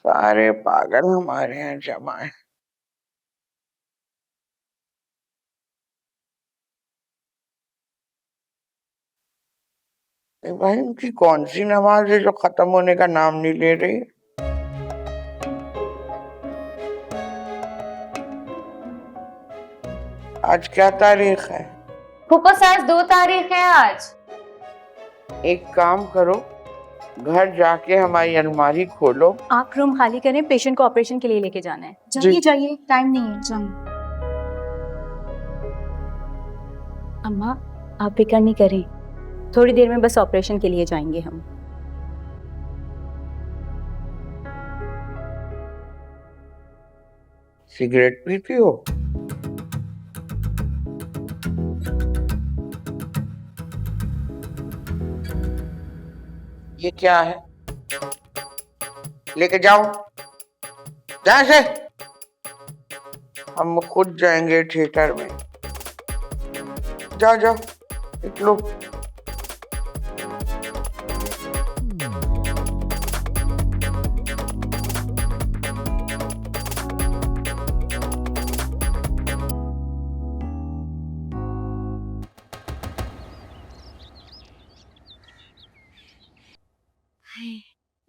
सारे पागल हमारे यहाँ जमा है। भाई उनकी कौन सी नमाज है जो खत्म होने का नाम नहीं ले रही? आज क्या तारीख है? फूफा सास 2 तारीख है आज। एक काम करो, घर जाके हमारी अलमारी खोलो। आप रूम खाली करें, पेशेंट को ऑपरेशन के लिए लेके जाना है। जाइए जाइए, टाइम नहीं है, जाइए। अम्मा आप फिक्र नहीं करें, थोड़ी देर में बस ऑपरेशन के लिए जाएंगे हम। सिगरेट पीती हो? ये क्या है? लेके जाओ जहां से। हम खुद जाएंगे थिएटर में। जाओ जाओ निकलो।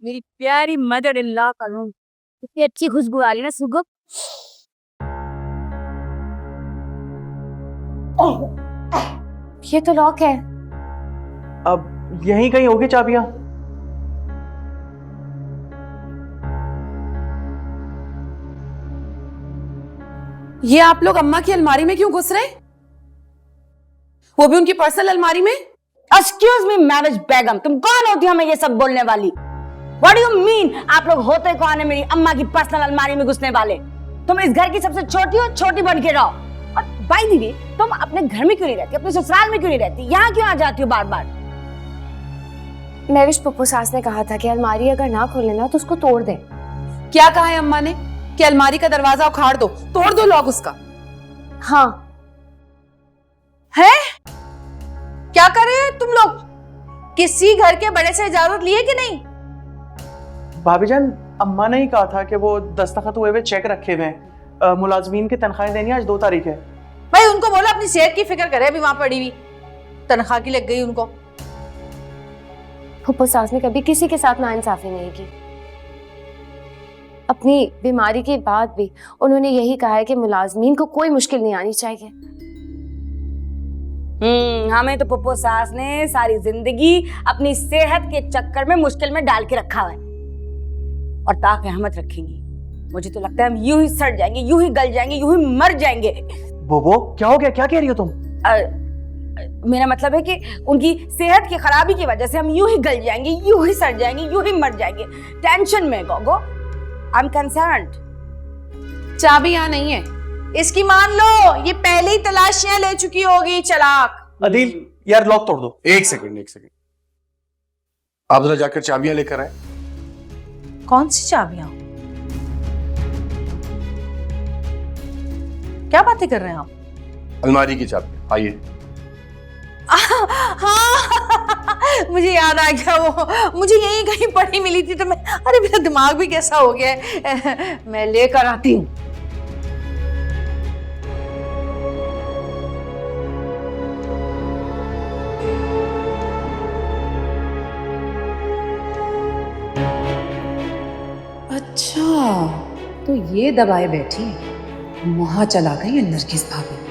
मेरी प्यारी मदर इन लॉ का रूम, कितनी अच्छी खुशबू आ रही है ना सुगो। ये तो लॉक है। अब यहीं कहीं होगी चाबियां। ये आप लोग अम्मा की अलमारी में क्यों घुस रहे? वो भी उनकी पर्सनल अलमारी में? एक्सक्यूज मी मैरिज बेगम, तुम कौन होती हो हमें ये सब बोलने वाली? What do you mean? आप लोग होते कौन है मेरी अम्मा की पर्सनल अलमारी में घुसने वाले? तुम इस घर की सबसे छोटी हो, छोटी बन के रहो। और बाय द वे, तुम अपने घर में क्यों नहीं रहती, अपने ससुराल में क्यों नहीं रहती, यहाँ क्यों आ जाती हो बार बार? महविश पप्पू सास ने कहा था कि अलमारी अगर ना खोले ना तो उसको तोड़ दे। क्या कहा है अम्मा ने कि अलमारी का दरवाजा उखाड़ दो, तोड़ दो लॉक उसका? हाँ। है? क्या कर रहे हैं तुम लोग? किसी घर के बड़े से इजाजत लिए कि नहीं? भाभी जान, अम्मा ने ही कहा था कि वो दस्तखत हुए हुए चेक रखे हुए हैं, मुलाजमीन की तनख्वाहें देनी आज 2 तारीख है। भाई उनको बोलो अपनी सेहत की फिक्र करे, अभी वहां पड़ी हुई तनख्वाह की लग गई उनको। फूफा सास ने कभी किसी के साथ नाइंसाफी नहीं की। अपनी बीमारी के बाद भी उन्होंने यही कहा है कि मुलाजमीन को कोई मुश्किल नहीं आनी चाहिए। हमें तो पप्पू सास ने सारी जिंदगी अपनी सेहत के चक्कर में मुश्किल में डाल के रखा है और ताक़यामत रखेंगी। मुझे तो लगता है हम यूं ही सड़ जाएंगे, यूं ही गल जाएंगे, यूं ही मर जाएंगे। बोबो क्या हो गया, क्या कह रही हो तुम? मेरा मतलब है कि उनकी सेहत की खराबी की वजह से हम यूं ही गल जाएंगे, यूं ही सड़ जाएंगे, यूं ही मर जाएंगे। टेंशन में गोगो, आई एम कंसर्न्ड। चाबी यहाँ नहीं है इसकी, मान लो ये पहले ही तलाशियां ले चुकी होगी चालाक। अदील यार लॉक तोड़ दो। एक सेकंड आप जरा जाकर चाबियां लेकर आए। कौन सी चाबियां? क्या बातें कर रहे हैं आप? अलमारी की चाबियां, आइए। हाँ मुझे याद आ गया, वो मुझे यहीं कहीं पड़ी मिली थी तो मैं, अरे मेरा दिमाग भी कैसा हो गया है, मैं लेकर आती हूँ। अच्छा तो ये दबाए बैठी, वहां चला गई नरगिस भाभी।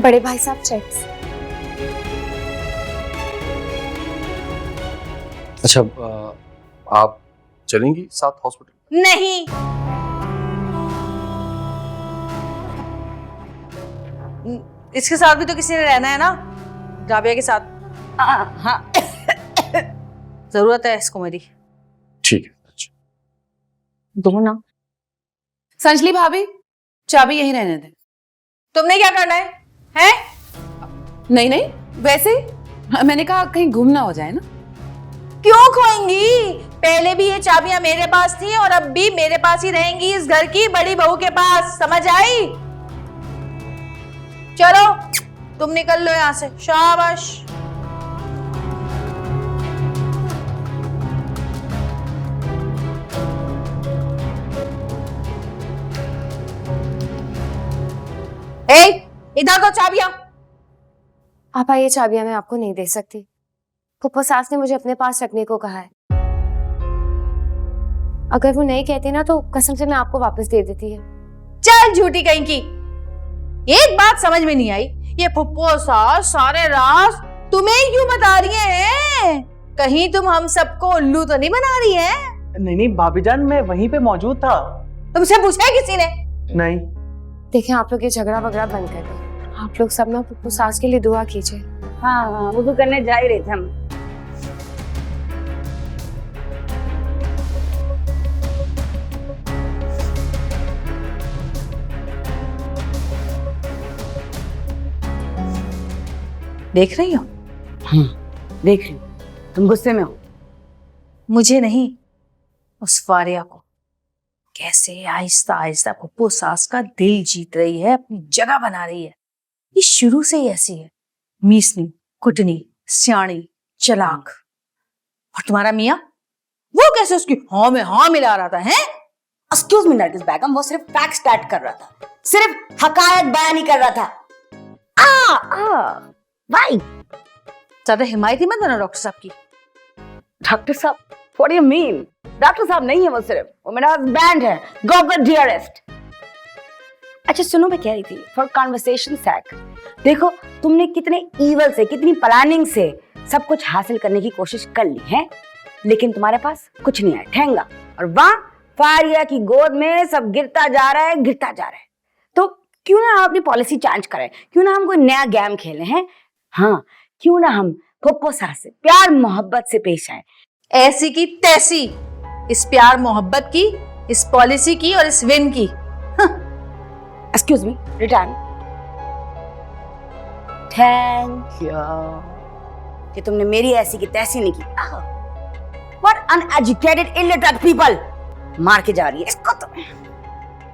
बड़े भाई साहब चेक्स। अच्छा, आप चलेंगी साथ हॉस्पिटल? नहीं, इसके साथ भी तो किसी ने रहना है ना, राबिया के साथ। हाँ जरूरत है इसको मेरी। ठीक है। अच्छा, दो ना। संजली भाभी, चाबी यहीं रहने दे। तुमने क्या करना है? हैं? नहीं नहीं, वैसे ही मैंने कहा कहीं घूम ना हो जाए ना। क्यों खोएंगी? पहले भी ये चाबियां मेरे पास थी और अब भी मेरे पास ही रहेंगी, इस घर की बड़ी बहू के पास। समझ आई? चलो तुम निकल लो यहां से। शाबाश। इधर दो चाबियां। आपा ये चाबियां मैं आपको नहीं दे सकती। फुप्पो सास ने मुझे अपने पास रखने को कहा है। अगर वो नहीं कहती ना तो कसम से मैं आपको वापस दे देती है। चल झूठी कहीं की। एक बात समझ में नहीं आई, ये फुप्पो सास सारे राज तुम्हें ही क्यों बता रही हैं? कहीं तुम हम सबको उल्लू तो नहीं बना रही हैं? नहीं भाभी जान, मैं वहीं पे मौजूद था। तुमसे पूछा है किसी ने? नहीं। देखिए आप लोग ये झगड़ा वगड़ा बंद कर दो। आप लोग सब ना फुप्पो सास के लिए दुआ कीजिए। हाँ, वो तो करने जा ही रहे थे हम। देख रही हो? देख रही हूँ, तुम गुस्से में हो। मुझे नहीं, उस फारिया को। कैसे आहिस्ता आहिस्ता फुप्पो सास का दिल जीत रही है, अपनी जगह बना रही है। ये शुरू से ही ऐसी है, मीसनी, कुटनी, सियाणी, चालाक। और तुम्हारा मियाँ, वो कैसे उसकी हाँ में हाँ मिला रहा था? हैं? एक्सक्यूज मी नरगिस बेगम, वो सिर्फ फैक्ट स्टार्ट कर रहा था, सिर्फ हकायत बयान ही कर रहा था। भाई ज्यादा हिमायती मत बनो डॉक्टर साहब की। डॉक्टर साहब, what do you mean? Doctor साहब नहीं है वो, सिर्फ वो मेरा हस्बैंड है। गो गेट डियरेस्ट। अच्छा सुनो, मैं कह रही थी फॉर कॉन्वर्सेशन सैक, देखो तुमने कितने ईवल से, कितनी प्लानिंग से सब कुछ हासिल करने की कोशिश कर ली है, लेकिन तुम्हारे पास कुछ नहीं है, ठेंगा। और वहां फारिया की गोद में सब गिरता जा रहा है, गिरता जा रहा है। तो क्यों ना हम अपनी पॉलिसी चेंज करें? क्यों ना हम कोई नया गेम खेलें? हैं? हाँ, क्यों ना हम फुप्पो सास से प्यार मोहब्बत से पेश आए, ऐसी की तैसी, इस प्यार मोहब्बत की, इस पॉलिसी की और इस विन की। Excuse me, return. Thank you कि तुमने मेरी ऐसी की तैसी नहीं की। What uneducated illiterate people. मार के जा रही है इसको तो।